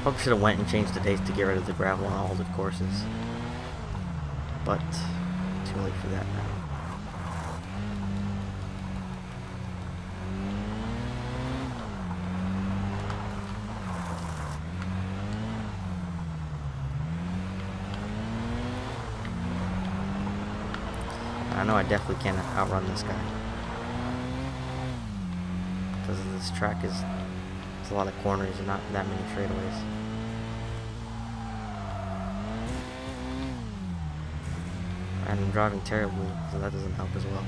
Probably should have went and changed the dates to get rid of the gravel on all the courses. But too late for that now. I know I definitely can't outrun this guy. Because this track is, it's a lot of corners and not that many straightaways. And I'm driving terribly, so that doesn't help as well.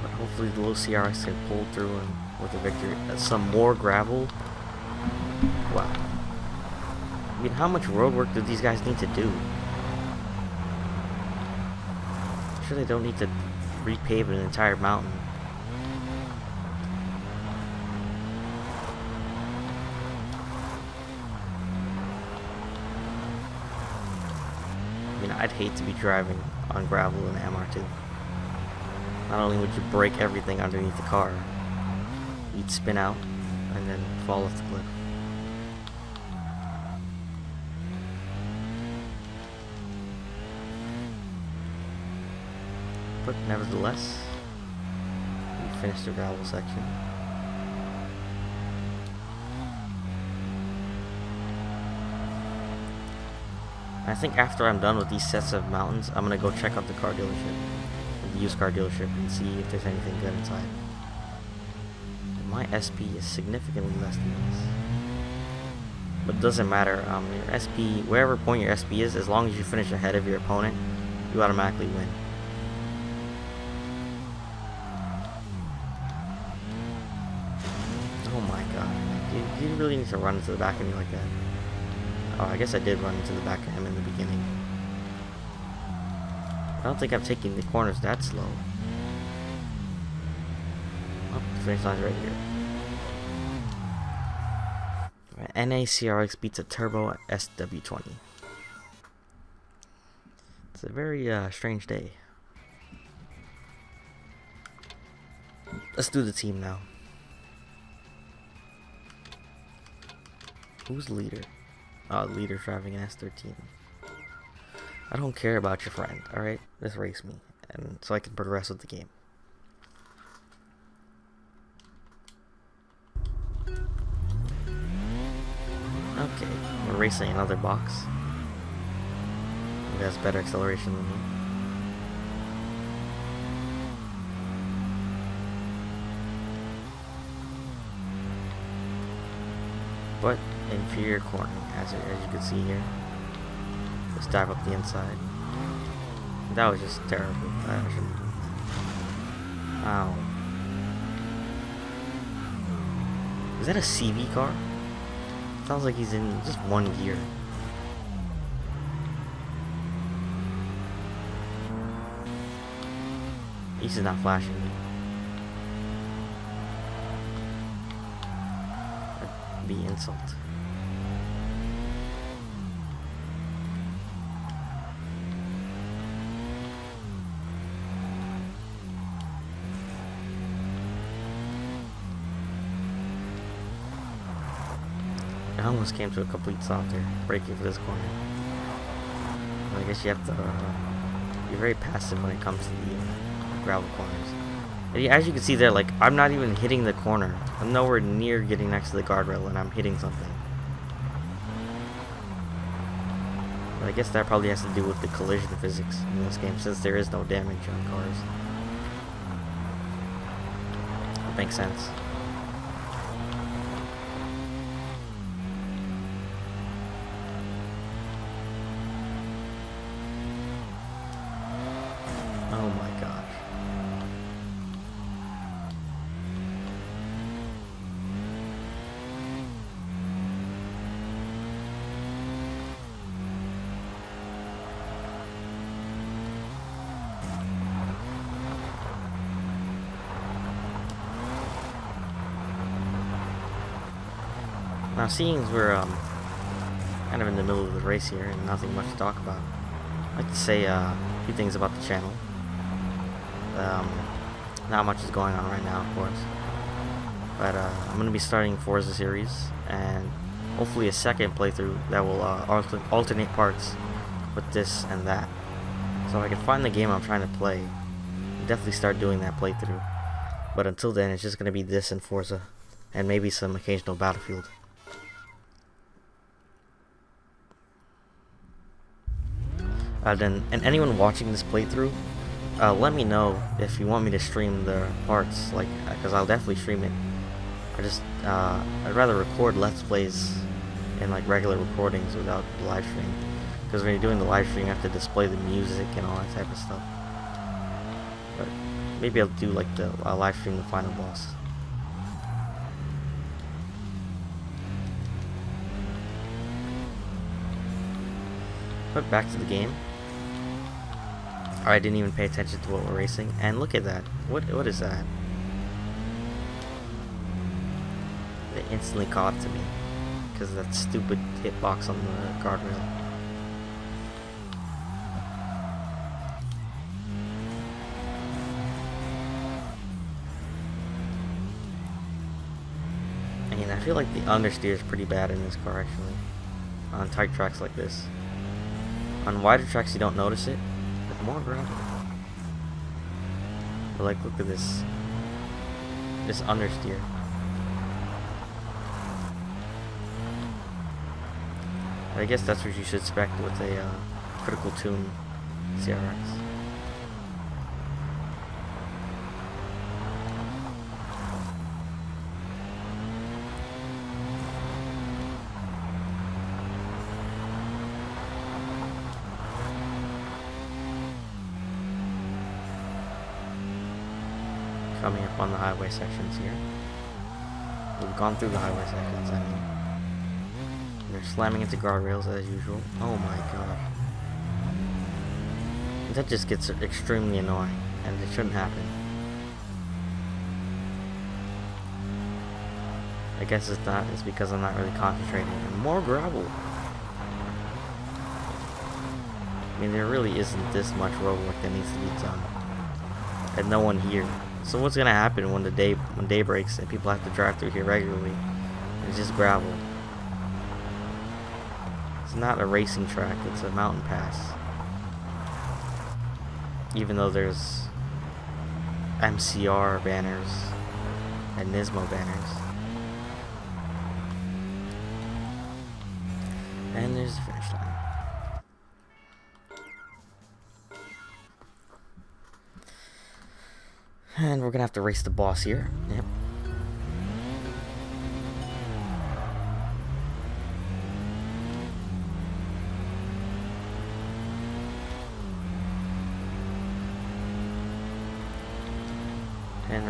But hopefully the low CRX can pull through and with a victory. Some more gravel. Wow. I mean, how much road work do these guys need to do? I'm sure they don't need to repave an entire mountain. I mean, I'd hate to be driving on gravel in an MR2. Not only would you break everything underneath the car, you'd spin out and then fall off the cliff. But nevertheless, we finished the gravel section. I think after I'm done with these sets of mountains, I'm gonna go check out the car dealership, the used car dealership, and see if there's anything good inside. And my SP is significantly less than this, but it doesn't matter. Your SP, wherever point your SP is, as long as you finish ahead of your opponent, you automatically win. Oh my god, you really need to run into the back of me like that. Oh, I guess I did run into the back of him in the beginning. I don't think I'm taking the corners that slow. Oh, the finish line's right here. NACRX beats a turbo SW20. It's a very strange day. Let's do the team now. Who's the leader? Oh, the leader's driving an S13. I don't care about your friend, alright? Just race me, and so I can progress with the game. Okay, we're racing another box. He has better acceleration than me. But inferior cornering, as you can see here. Let's dive up the inside. That was just terrible. I shouldn't. Ow. Is that a CV car? Sounds like he's in just one gear. He's not flashing me. That'd be insult. I almost came to a complete stop there, braking for this corner. But I guess you have to be very passive when it comes to the gravel corners. And as you can see there, like, I'm not even hitting the corner. I'm nowhere near getting next to the guardrail and I'm hitting something. But I guess that probably has to do with the collision physics in this game, since there is no damage on cars. It makes sense. Oh my gosh. Now, seeing as we're kind of in the middle of the race here and nothing much to talk about, I'd like to say a few things about the channel. not much is going on right now, of course. But I'm going to be starting Forza series, and hopefully a second playthrough that will alternate parts with this and that. So if I can find the game I'm trying to play, I'll definitely start doing that playthrough. But until then, it's just going to be this and Forza, and maybe some occasional Battlefield. And anyone watching this playthrough, let me know if you want me to stream the parts, like, because I'll definitely stream it. I'd rather record Let's Plays in like regular recordings without the live stream, because when you're doing the live stream, you have to display the music and all that type of stuff. But maybe I'll do like the live stream the final boss. But back to the game. I didn't even pay attention to what we're racing, and look at that. What is that? It instantly caught to me because of that stupid hitbox on the guardrail. I mean, I feel like the understeer is pretty bad in this car actually, on tight tracks like this. On wider tracks you don't notice it, but more gravel. But like, look at this understeer. I guess that's what you should expect with a critical tune CRX. Coming up on the highway sections here. We've gone through the highway sections, I mean. They're slamming into guardrails as usual. Oh my god. That just gets extremely annoying, and it shouldn't happen. I guess it's not, it's because I'm not really concentrating. And more gravel. I mean, there really isn't this much road work that needs to be done. And no one here. So what's gonna happen when day breaks and people have to drive through here regularly? It's just gravel. It's not a racing track, it's a mountain pass. Even though there's MCR banners and Nismo banners. And there's the finish line. And we're gonna have to race the boss here. Yep. And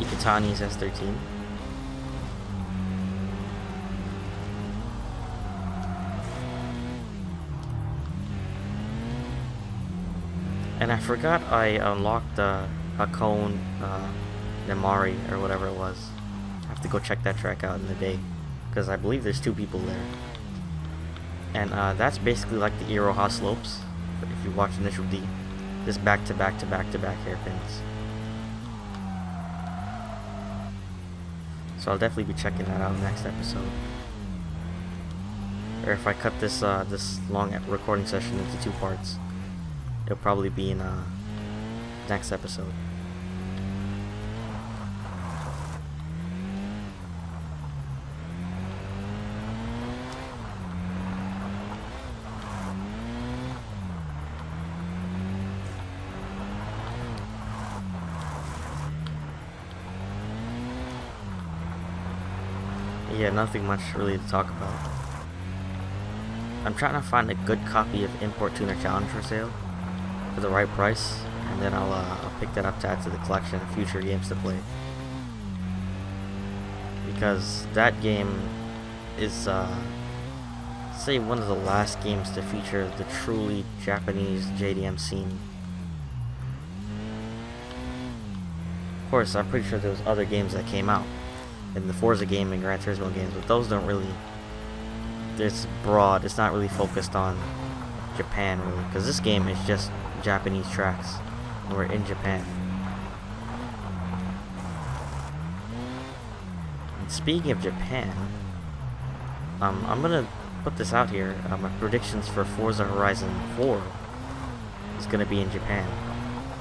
Ikitani's S13. And I forgot I unlocked the Hakone Nemari or whatever it was. I have to go check that track out in the day, because I believe there's 2 people there. And that's basically like the Iroha slopes, if you watch Initial D. Just back to back to back to back hairpins. So I'll definitely be checking that out next episode. Or if I cut this this long recording session into 2 parts, it'll probably be in next episode. Yeah, nothing much really to talk about. I'm trying to find a good copy of Import Tuner Challenge for sale for the right price, and then I'll pick that up to add to the collection of future games to play. Because that game is, say, one of the last games to feature the truly Japanese JDM scene. Of course, I'm pretty sure there was other games that came out in the Forza game and Gran Turismo games, but those don't really, it's broad, it's not really focused on Japan really, because this game is just Japanese tracks and we're in Japan. speaking of Japan, I'm gonna put this out here. My predictions for Forza Horizon 4 is gonna be in Japan,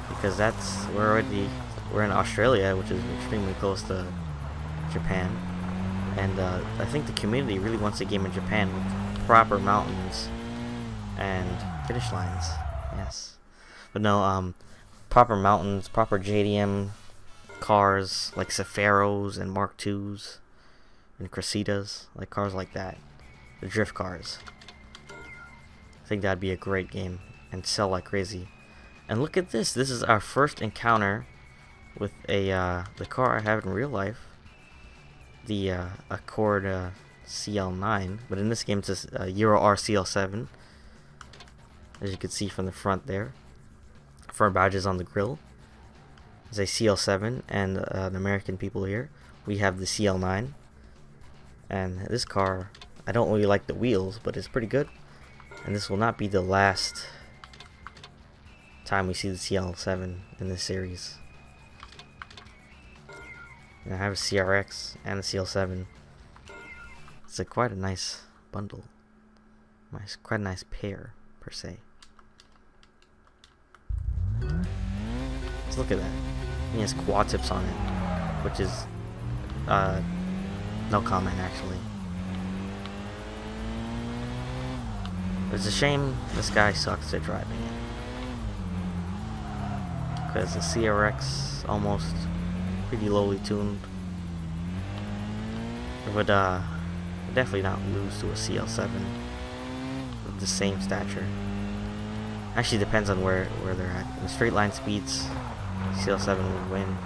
because we're in Australia, which is extremely close to Japan, and I think the community really wants a game in Japan with proper mountains and finish lines. Yes, but no, proper mountains, proper JDM cars like Cefaros and Mark IIs and Cressidas, like cars like that, the drift cars. I think that'd be a great game and sell like crazy. And look at this. This is our first encounter with the car I have in real life, the Accord CL9, but in this game it's a Euro R CL7, as you can see from the front there. For badges on the grill, there's a CL7 and an American people here. We have the CL9, and this car, I don't really like the wheels, but it's pretty good. And this will not be the last time we see the CL7 in this series. And I have a CRX and a CL7. It's quite a nice bundle. Quite a nice pair, per se. Let's look at that. He has quad tips on it, which is no comment actually. It's a shame this guy sucks at driving it, because the CRX almost pretty lowly tuned. It would definitely not lose to a CL7 with the same stature. Actually depends on where they're at. In straight line speeds, CL7 would win,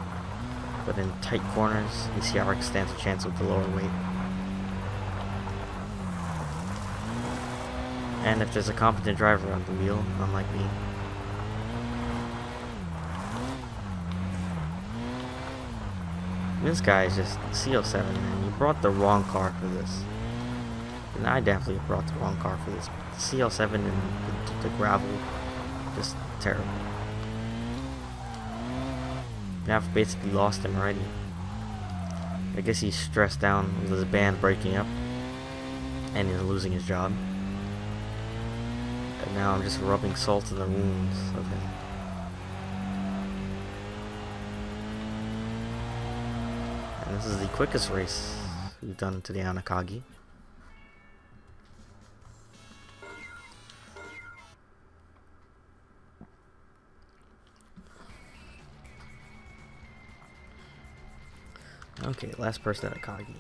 but in tight corners, the CRX stands a chance with the lower weight. And if there's a competent driver on the wheel, unlike me. This guy is just CL7, man. You brought the wrong car for this. And I definitely brought the wrong car for this. The CL7 and the gravel, just terrible. I've basically lost him already. I guess he's stressed out with his band breaking up, and he's losing his job. And now I'm just rubbing salt in the wounds of him. And this is the quickest race we've done today on Akagi. Okay, last person at Akagi.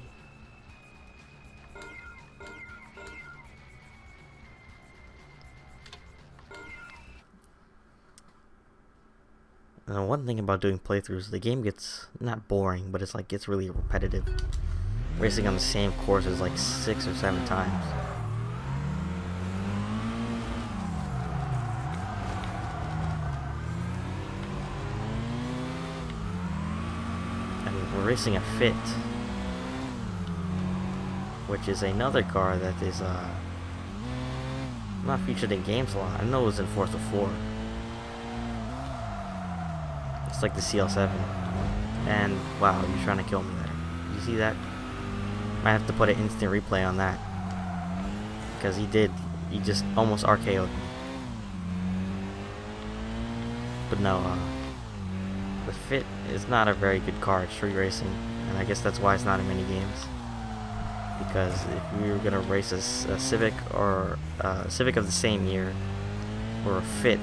And one thing about doing playthroughs, the game gets not boring, but it's like gets really repetitive. Racing on the same courses like 6 or 7 times. And we're racing a Fit, which is another car that is not featured in games a lot. I know it was in Forza 4. It's like the CL7. And wow, you're trying to kill me there. You see that? I have to put an instant replay on that, because he just almost RKO'd me. But no, the Fit is not a very good car at street racing, and I guess that's why it's not in many games. Because if we were gonna race a Civic or a Civic of the same year, or a Fit,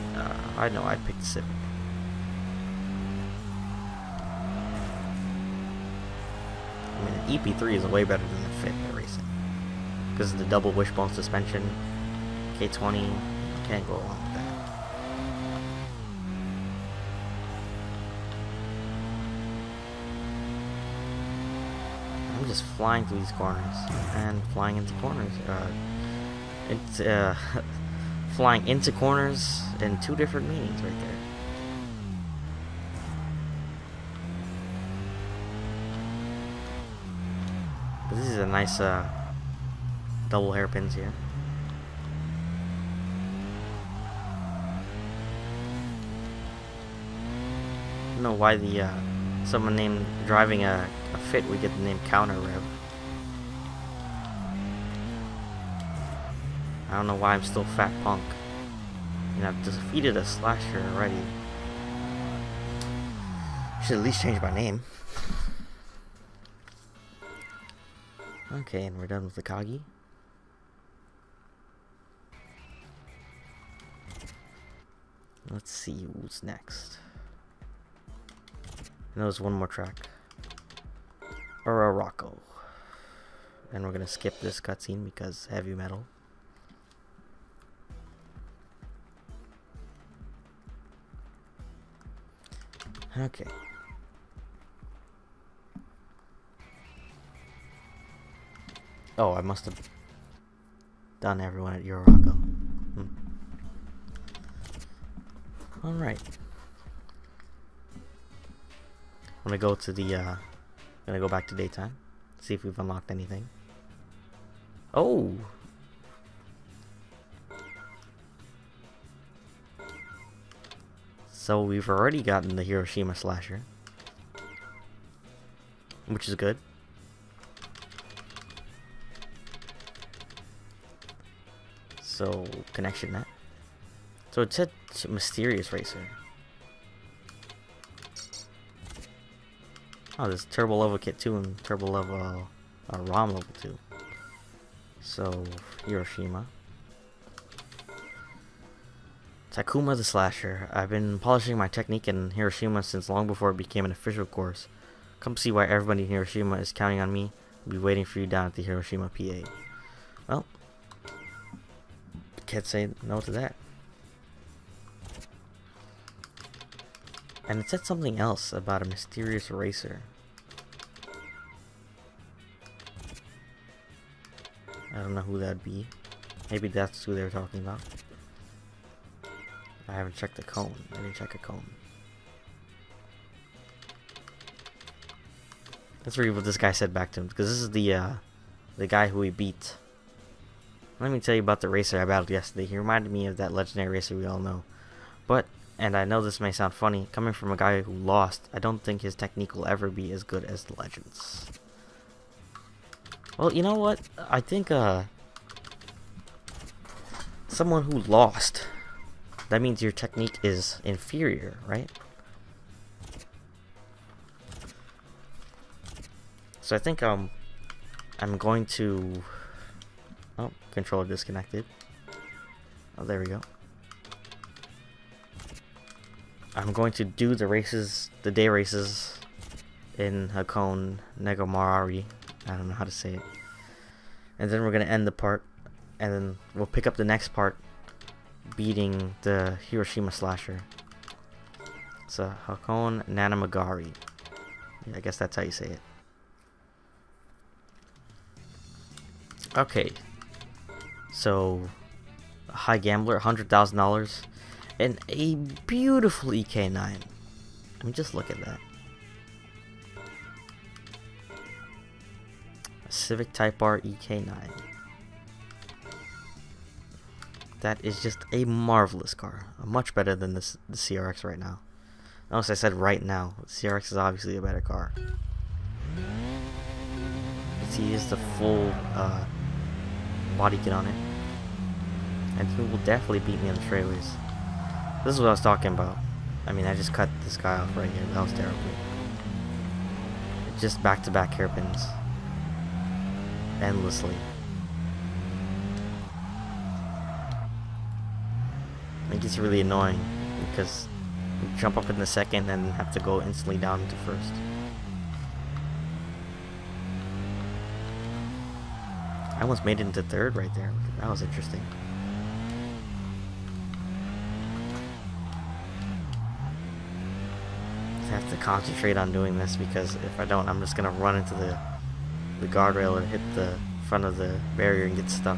I know I'd pick the Civic. I mean, an EP3 is way better than the Fit at racing, because of the double wishbone suspension, K20, can't go wrong with that. I'm just flying through these corners and flying into corners. It's flying into corners in 2 different meanings right there. But this is a nice double hairpins here. I don't know why the someone named driving a Fit would get the name Counter Rev. I don't know why I'm still Fat Punk. And I've defeated a slasher already. Should at least change my name. Okay, and we're done with the Kagi. Let's see who's next. And there's one more track. Rocco. And we're gonna skip this cutscene because heavy metal. Okay. Oh, I must have done everyone at Rocco. Alright. I'm gonna go to the gonna go back to daytime. See if we've unlocked anything. Oh! So we've already gotten the Hiroshima slasher, which is good. So connection net. So it said mysterious racer. Oh, there's Turbo Level Kit 2 and Turbo Level ROM Level 2. So Hiroshima. Takuma the Slasher. I've been polishing my technique in Hiroshima since long before it became an official course. Come see why everybody in Hiroshima is counting on me. I'll be waiting for you down at the Hiroshima PA. Well, can't say no to that. And it said something else about a mysterious racer. I don't know who that'd be. Maybe that's who they were talking about. I haven't checked the cone. I didn't check a cone. Let's read what this guy said back to him, because this is the guy who we beat. Let me tell you about the racer I battled yesterday. He reminded me of that legendary racer we all know. But, and I know this may sound funny, coming from a guy who lost, I don't think his technique will ever be as good as the legends. Well, you know what? I think someone who lost, that means your technique is inferior, right? So I think I'm going to... Oh, controller disconnected. Oh, there we go. I'm going to do the races, the day races in Hakone Negomarari. I don't know how to say it. And then we're going to end the part. And then we'll pick up the next part, beating the Hiroshima slasher. So, Hakone Nanamagari. Yeah, I guess that's how you say it. Okay. So, a high gambler, $100,000, and a beautiful EK9. I mean, just look at that. A Civic Type R EK9. That is just a marvelous car. Much better than the CRX right now. Notice I said right now. The CRX is obviously a better car. See, is the full body kit on it. And he will definitely beat me on the straightaways. This is what I was talking about. I mean, I just cut this guy off right here. That was terrible. Just back-to-back hairpins. Endlessly. It gets really annoying because you jump up in the second and have to go instantly down into first. I almost made it into third right there. That was interesting. I have to concentrate on doing this because if I don't, I'm just gonna run into the guardrail and hit the front of the barrier and get stuck.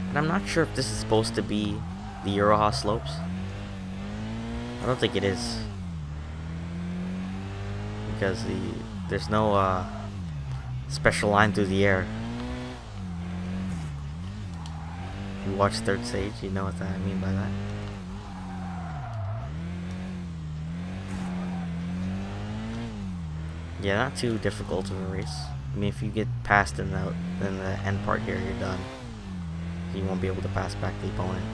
And I'm not sure if this is supposed to be the Euroha slopes. I don't think it is. Because there's no special line through the air. If you watch Third Stage, you know what I mean by that. Yeah, not too difficult of a race. I mean, if you get past in the end part here, you're done. You won't be able to pass back the opponent.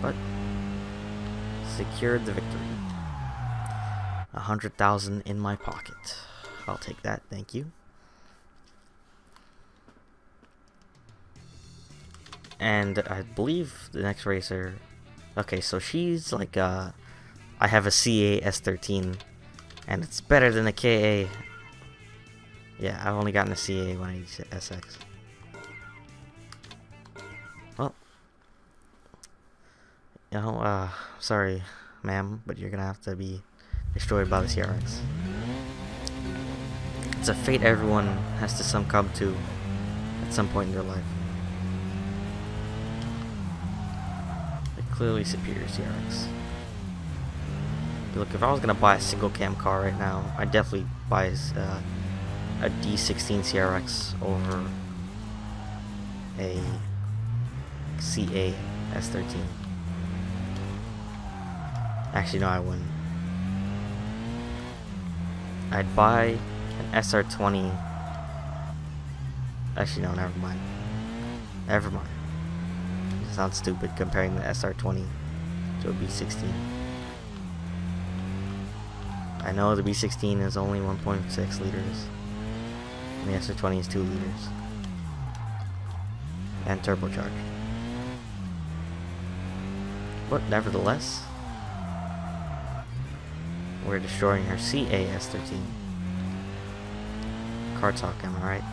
But secured the victory. 100,000 in my pocket. I'll take that, thank you. And I believe the next racer. Okay, so she's like I have a CA S13, and it's better than a KA. Yeah, I've only gotten a CA when I use SX. Well, you know, sorry, ma'am, but you're gonna have to be destroyed by the CRX. It's a fate everyone has to succumb to at some point in their life. A clearly superior CRX. Look, if I was gonna buy a single cam car right now, I'd definitely buy a D16 CRX over a CA S13. Actually, no, I wouldn't. I'd buy an SR20. Actually, no, never mind. Never mind. It sounds stupid comparing the SR20 to a B16. I know the B16 is only 1.6 liters. And the SR20 is 2 liters. And turbocharged. But nevertheless, we're destroying her CAS-13. Car talk, am I right?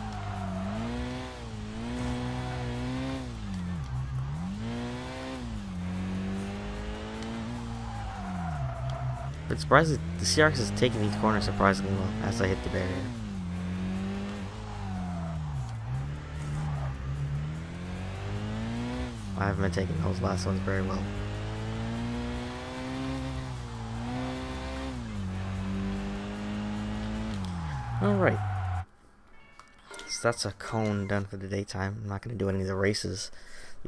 But surprisingly, the CRX is taking these corners surprisingly well as I hit the barrier. I haven't been taking those last ones very well. Alright. So that's a cone done for the daytime. I'm not going to do any of the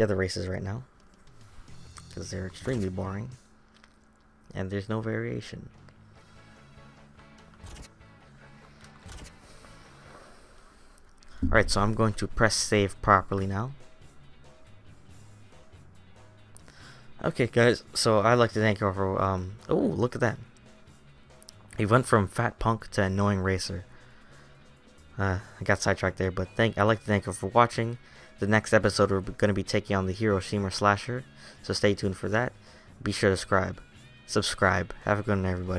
other races right now. Because they're extremely boring. And there's no variation. Alright, so I'm going to press save properly now. Okay guys, so I'd like to thank you for, oh, look at that. He went from fat punk to annoying racer. I got sidetracked there, but I'd like to thank you for watching. The next episode we're going to be taking on the Hiroshima Slasher, so stay tuned for that. Be sure to subscribe. Have a good one, everybody.